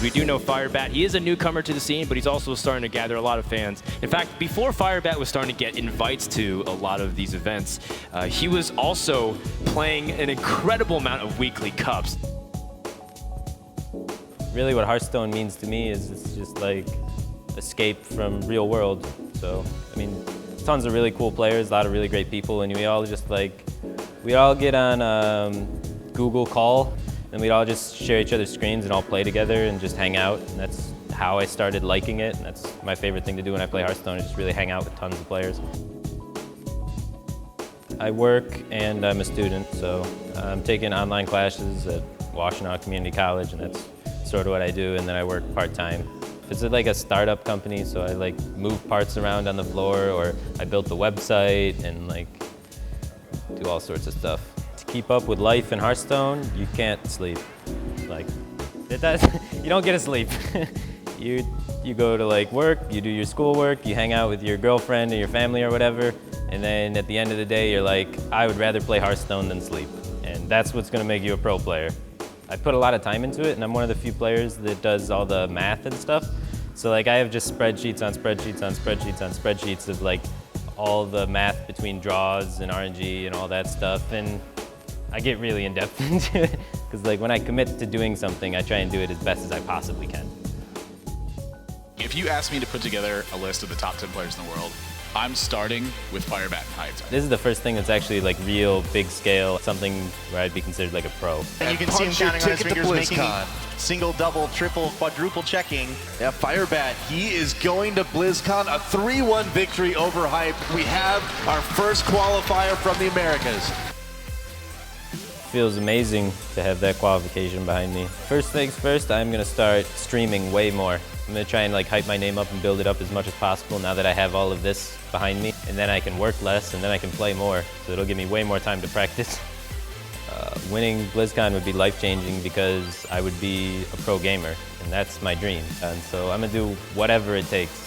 we do know Firebat. He is a newcomer to the scene, but he's also starting to gather a lot of fans. In fact, before Firebat was starting to get invites to a lot of these events, he was also playing an incredible amount of weekly cups. Really what Hearthstone means to me is it's just like escape from real world. So, I mean, tons of really cool players, a lot of really great people, and we all just like, we all get on Google Call, and we'd all just share each other's screens and all play together and just hang out. And that's how I started liking it. And that's my favorite thing to do when I play Hearthstone, is just really hang out with tons of players. I work and I'm a student, so I'm taking online classes at Washtenaw Community College, and that's sort of what I do. And then I work part-time. It's like a startup company, so I like move parts around on the floor, or I built the website and like do all sorts of stuff. To keep up with life in Hearthstone, you can't sleep. Like, you don't get to sleep. You go to like work, you do your schoolwork, you hang out with your girlfriend or your family or whatever, and then at the end of the day, you're like, I would rather play Hearthstone than sleep. And that's what's gonna make you a pro player. I put a lot of time into it, and I'm one of the few players that does all the math and stuff. So like, I have just spreadsheets on spreadsheets on spreadsheets on spreadsheets of like all the math between draws and RNG and all that stuff, and I get really in depth into it, because like when I commit to doing something, I try and do it as best as I possibly can. If you asked me to put together a list of the top 10 players in the world, I'm starting with Firebat and Heights. This is the first thing that's actually like real big scale, something where I'd be considered like a pro. And you can see him counting on his fingers, making single, double, triple, quadruple checking. Yeah, Firebat, he is going to BlizzCon, a 3-1 victory over Hype. We have our first qualifier from the Americas. Feels amazing to have that qualification behind me. First things first, I'm gonna start streaming way more. I'm gonna try and like hype my name up and build it up as much as possible now that I have all of this behind me. And then I can work less, and then I can play more. So it'll give me way more time to practice. Winning BlizzCon would be life-changing, because I would be a pro gamer, and that's my dream. And so I'm gonna do whatever it takes.